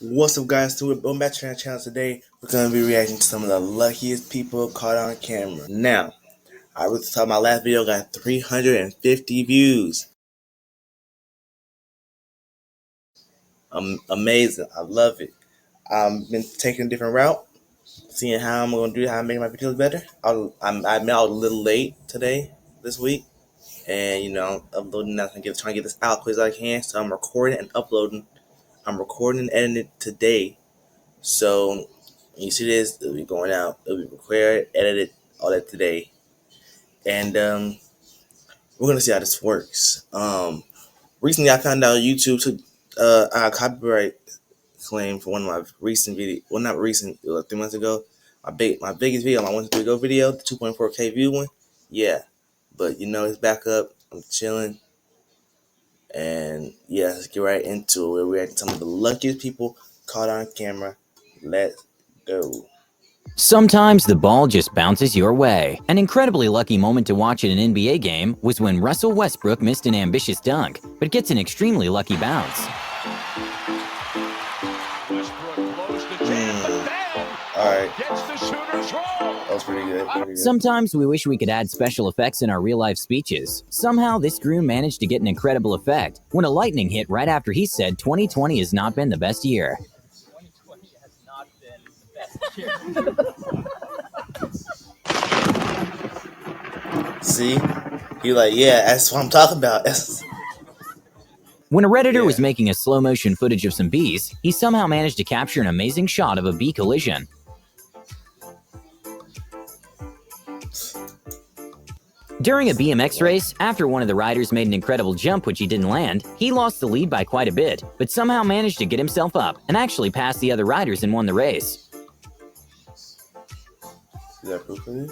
What's up, guys? So welcome back to our channel. Today we're going to be reacting to some of the luckiest people caught on camera. Now, I was talking my last video got 350 views. Amazing. I love it. I've been taking a different route, seeing how I'm going to do, how I make my videos better. I admit I was a little late this week, and I'm uploading now, trying to get this out as quick as I can. So I'm recording and uploading. I'm recording and editing it today. So when you see this, it'll be going out. It'll be recorded, edited, all that today. And we're gonna see how this works. Recently I found out YouTube took a copyright claim for one of my recent videos. Well, not recent, it was 3 months ago. My biggest video, my 1 to 3 go video, the 2.4K view one. Yeah. But it's back up. I'm chilling. And yeah, let's get right into it. We're reacting to some of the luckiest people caught on camera. Let's go. Sometimes the ball just bounces your way. An incredibly lucky moment to watch at an NBA game was when Russell Westbrook missed an ambitious dunk, but gets an extremely lucky bounce. Alright. That was pretty good. Sometimes we wish we could add special effects in our real-life speeches. Somehow this groom managed to get an incredible effect when a lightning hit right after he said 2020 has not been the best year. 2020 has not been the best year. See? He like, yeah, that's what I'm talking about. When a Redditor was making a slow-motion footage of some bees, he somehow managed to capture an amazing shot of a bee collision. During a BMX race, after one of the riders made an incredible jump which he didn't land, he lost the lead by quite a bit, but somehow managed to get himself up and actually passed the other riders and won the race. Is that proof of it?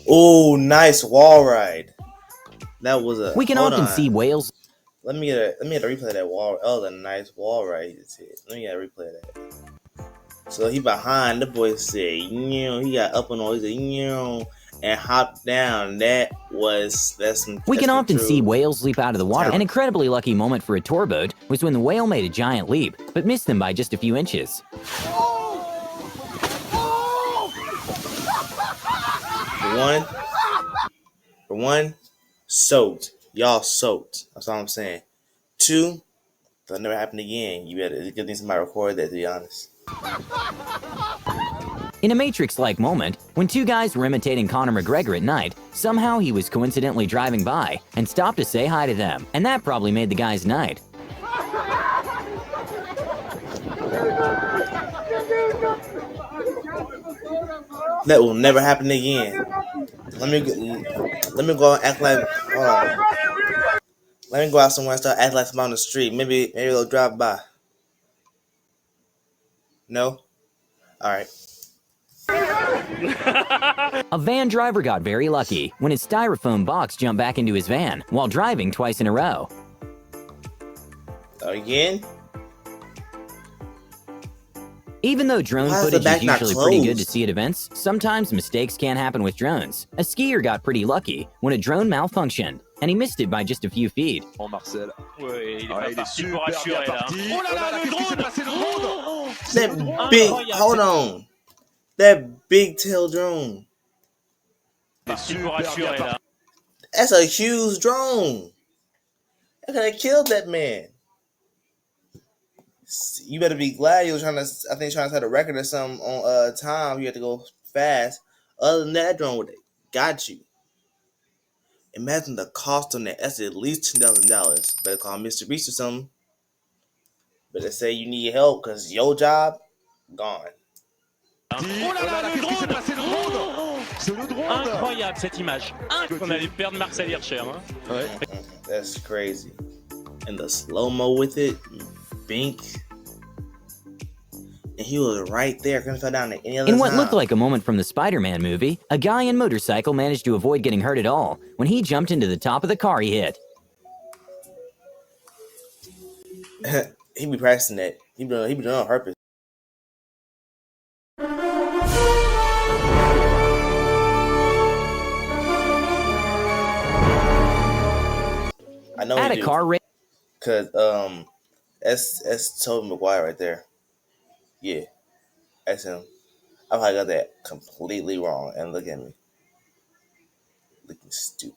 Oh, nice wall ride. That was a. We can often see whales. Let me get a replay of that wall. Oh, the nice wall ride he just hit. Let me get a replay of that. So he behind the boy said, he got up on all. He said, and hopped down. That's some. We can often see whales leap out of the water. An incredibly lucky moment for a tour boat was when the whale made a giant leap, but missed them by just a few inches. For one, soaked. Y'all soaked. That's all I'm saying. 2, that'll never happen again. You better get somebody record that, to be honest. In a Matrix-like moment, when two guys were imitating Conor McGregor at night, somehow he was coincidentally driving by and stopped to say hi to them, and that probably made the guy's night. That will never happen again. Let me go and act like. Hold on. Let me go out somewhere and start acting like somebody on the street. Maybe they'll drive by. No? Alright. A van driver got very lucky when his styrofoam box jumped back into his van while driving twice in a row. Again? Even though drone footage is usually pretty good to see at events, sometimes mistakes can happen with drones. A skier got pretty lucky when a drone malfunctioned, and he missed it by just a few feet. Marcel. Ouais, il est super bien parti. Oh là là, le drone! That big, hold on. That big tail drone. Super bien parti. That's a huge drone. That could have killed that man. You better be glad you were trying to set a record or something on time. You had to go fast. Other than that drone would have got you. Imagine the cost on that. That's at least $10,000. Better call Mr. Beast or something. Better say you need help because your job gone. Oh là là, qu'est-ce qui s'est passé, le drone? C'est le drone. Incroyable cette image. On allait perdre Marcel Hirscher. Hein? Ouais. That's crazy. And the slow-mo with it. Bink. And he was right there. Couldn't fall down at any other In what time. looked like a moment from the Spider-Man movie, a guy in motorcycle managed to avoid getting hurt at all when he jumped into the top of the car he hit. He be practicing that. He be doing it on purpose. I know At he a do. car race. Cause That's Tobey Maguire right there. Yeah, that's him. I probably got that completely wrong. And look at me, looking stupid.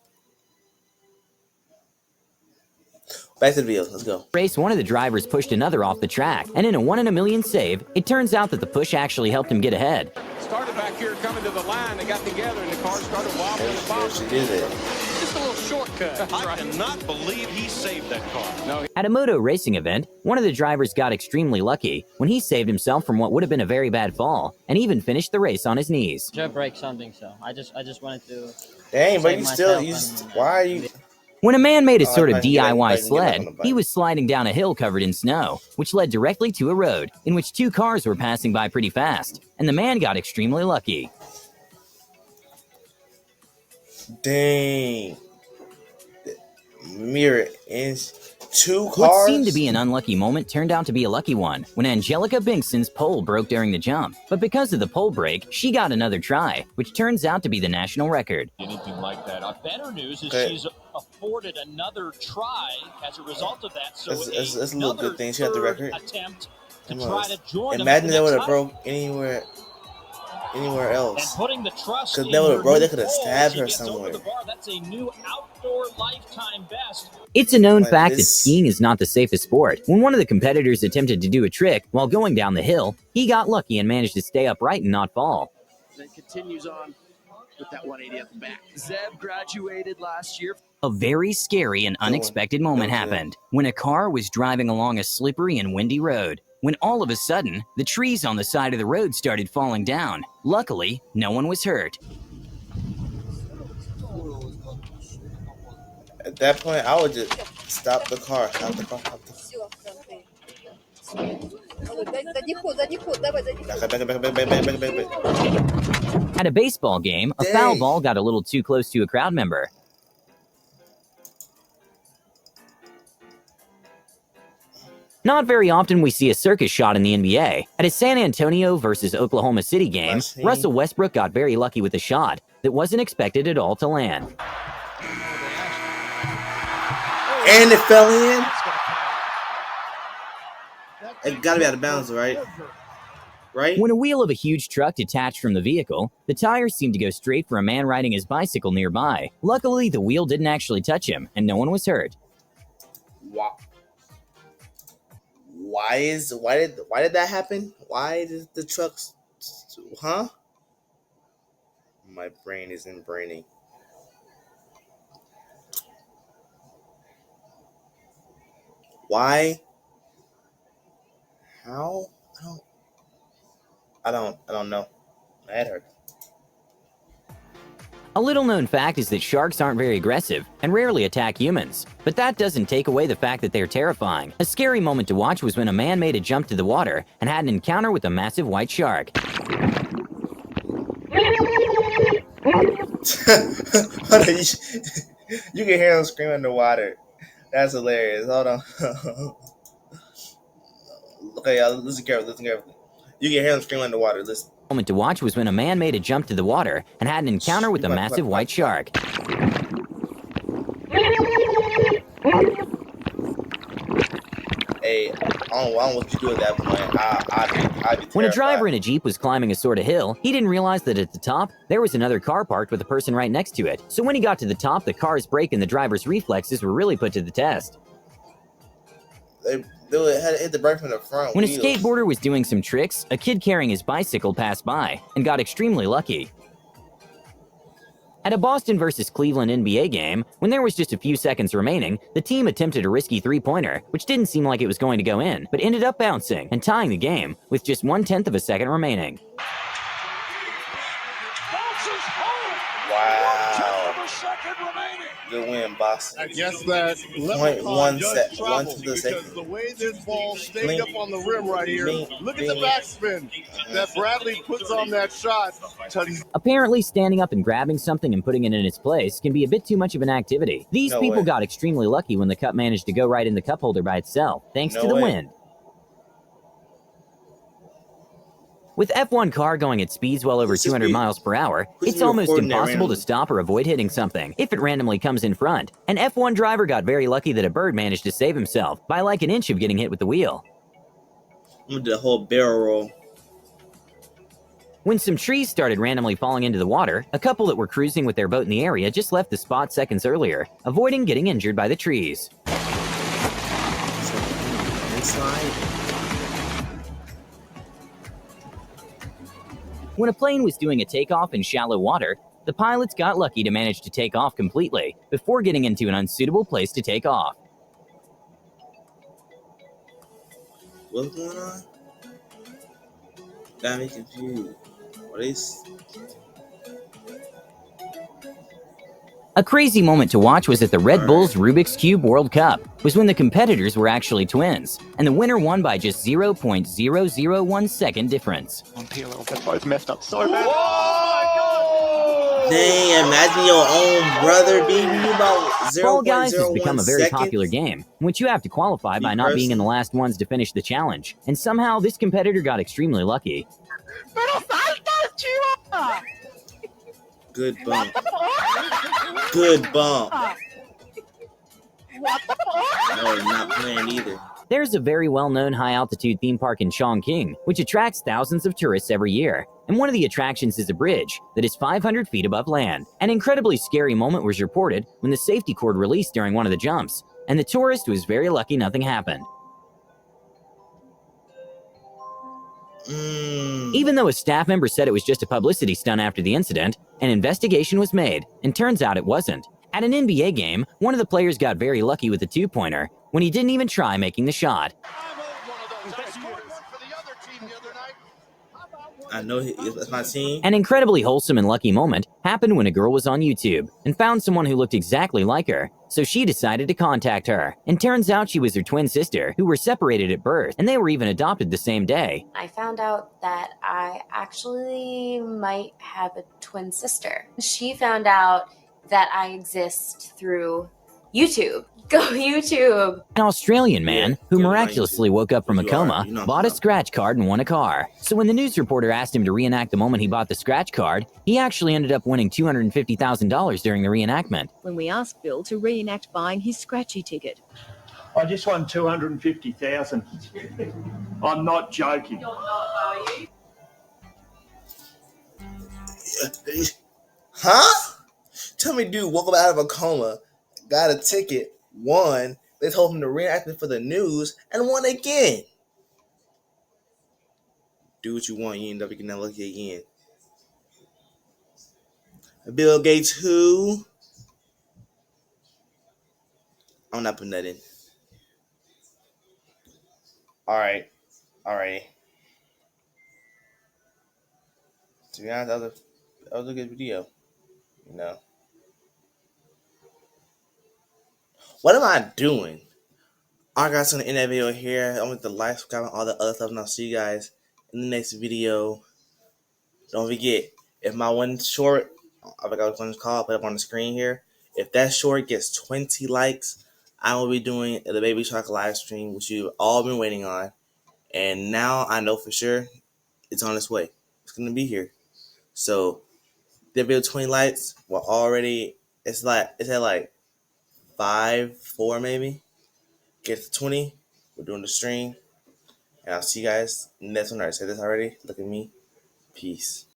Back to the video. Let's go. Race, one of the drivers pushed another off the track, and in a 1 in a million save, it turns out that the push actually helped him get ahead. Started back here coming to the line. They got together and the car started wobbling and bobbing. She did it. Just a little shortcut. I cannot believe he saved that car. No, At a moto racing event, one of the drivers got extremely lucky when he saved himself from what would have been a very bad fall, and even finished the race on his knees. Should break something, so I just wanted to. Dang, but why are you? When a man made a sort of I can get DIY up sled, on the bike. he was sliding down a hill covered in snow, which led directly to a road in which two cars were passing by pretty fast, and the man got extremely lucky. Dang. Mirror inch. Two cars. What seemed to be an unlucky moment turned out to be a lucky one when Angelica Binkson's pole broke during the jump. But because of the pole break, she got another try, which turns out to be the national record. Anything like that. Better news is Okay. she's afforded another try as a result of that. So That's a little good thing. She had the record. Attempt to Come try on. to join Imagine them they would at have the next broke anywhere and else. putting the trust Because in they would her have broke. They new could have pole. stabbed She her gets over somewhere. the bar. That's a new outdoor lifetime best. It's a known Like fact that this. skiing is not the safest sport. When one of the competitors attempted to do a trick while going down the hill, he got lucky and managed to stay upright and not fall. Then continues on with that 180 at the back. Zeb graduated last year. A very scary and unexpected moment happened when a car was driving along a slippery and windy road, when all of a sudden, the trees on the side of the road started falling down. Luckily, no one was hurt. At that point, I would just stop the car. Stop the car. Все, задний ход, задний ход, давай, задний ход. Back. At a baseball game, a foul Dang. ball got a little too close to a crowd member. Not very often we see a circus shot in the NBA. At a San Antonio versus Oklahoma City game, Last team. Russell Westbrook got very lucky with a shot that wasn't expected at all to land. And it fell in. It gotta be out of bounds, right? Right? When a wheel of a huge truck detached from the vehicle, the tires seemed to go straight for a man riding his bicycle nearby. Luckily, the wheel didn't actually touch him, and no one was hurt. Wow. Why did that happen? Why did the trucks? Huh? My brain isn't braining. Why? How? I don't know. My head hurts. A little known fact is that sharks aren't very aggressive and rarely attack humans. But that doesn't take away the fact that they're terrifying. A scary moment to watch was when a man made a jump to the water and had an encounter with a massive white shark. Hold on, you can hear him scream underwater. That's hilarious. Hold on. Okay, y'all, listen carefully. You can hear him scream underwater. Listen. Moment to watch was when a man made a jump to the water and had an encounter with a massive white shark. Hey, I don't know what you do at that point. I'd be When a driver terrified. in a Jeep was climbing a sort of hill, he didn't realize that at the top, there was another car parked with a person right next to it. So when he got to the top, the car's brake and the driver's reflexes were really put to the test. They had to hit the brake from the front. When a wheels. skateboarder was doing some tricks, a kid carrying his bicycle passed by and got extremely lucky. At a Boston versus Cleveland NBA game, when there was just a few seconds remaining, the team attempted a risky three-pointer, which didn't seem like it was going to go in, but ended up bouncing and tying the game with just 1/10 of a second remaining. Wow. Good win, Boston. I guess that Point leprechaun one does set, travel 1 to the because second. the way this ball stayed Blink. up on the rim right here. Blink. Look at the Blink. backspin that Bradley puts on that shot. Apparently, standing up and grabbing something and putting it in its place can be a bit too much of an activity. These No people way. got extremely lucky when the cup managed to go right in the cup holder by itself, thanks No to the way. wind. With F1 car going at speeds well over 200 miles per hour, it's almost impossible to stop or avoid hitting something if it randomly comes in front. An F1 driver got very lucky that a bird managed to save himself by like an inch of getting hit with the wheel. I'm gonna do the whole barrel roll. When some trees started randomly falling into the water, a couple that were cruising with their boat in the area just left the spot seconds earlier, avoiding getting injured by the trees. When a plane was doing a takeoff in shallow water, the pilots got lucky to manage to take off completely before getting into an unsuitable place to take off. What's going on? Got me confused. What is? A crazy moment to watch was at the Red Bull's Rubik's Cube World Cup, was when the competitors were actually twins, and the winner won by just 0.001 second difference. That's why it's messed up so bad. Dang, imagine your own brother beating you about 0.01 Fall Guys has become a very popular seconds. game, in which you have to qualify by not being in the last ones to finish the challenge, and somehow this competitor got extremely lucky. Good bump. Good bump. No, not playing either. There's a very well-known high-altitude theme park in Chongqing, which attracts thousands of tourists every year. And one of the attractions is a bridge that is 500 feet above land. An incredibly scary moment was reported when the safety cord released during one of the jumps, and the tourist was very lucky nothing happened. Even though a staff member said it was just a publicity stunt after the incident, an investigation was made, and turns out it wasn't. At an NBA game, one of the players got very lucky with a two-pointer when he didn't even try making the shot. I know that's my team. An incredibly wholesome and lucky moment happened when a girl was on YouTube and found someone who looked exactly like her, so she decided to contact her. And turns out she was her twin sister, who were separated at birth, and they were even adopted the same day. I found out that I actually might have a twin sister. She found out that I exist through YouTube. Go YouTube! An Australian man who miraculously woke up from a coma bought a scratch card and won a car. So when the news reporter asked him to reenact the moment he bought the scratch card, he actually ended up winning $250,000 during the reenactment. When we asked Bill to reenact buying his scratchy ticket. I just won $250,000. I'm not joking. You're not, are you? Huh? Tell me, dude woke up out of a coma, got a ticket, won. They told him to reenact it for the news and won again. Do what you want, you end up getting that lucky again. Bill Gates, who? I'm not putting that in. Alright. To be honest, that was a good video. You know. What am I doing? Alright guys, so I'm gonna end that video here. I'm with the like, subscribe, and all the other stuff, and I'll see you guys in the next video. Don't forget, if my one short, I forgot what one's called, put up on the screen here. If that short gets 20 likes, I will be doing the Baby Shark live stream, which you've all been waiting on. And now I know for sure it's on its way. It's gonna be here. So the video 20 likes. We're already it's at like 5-4 maybe. Get to 20. We're doing the stream. And I'll see you guys in the next one. I said this already. Look at me. Peace.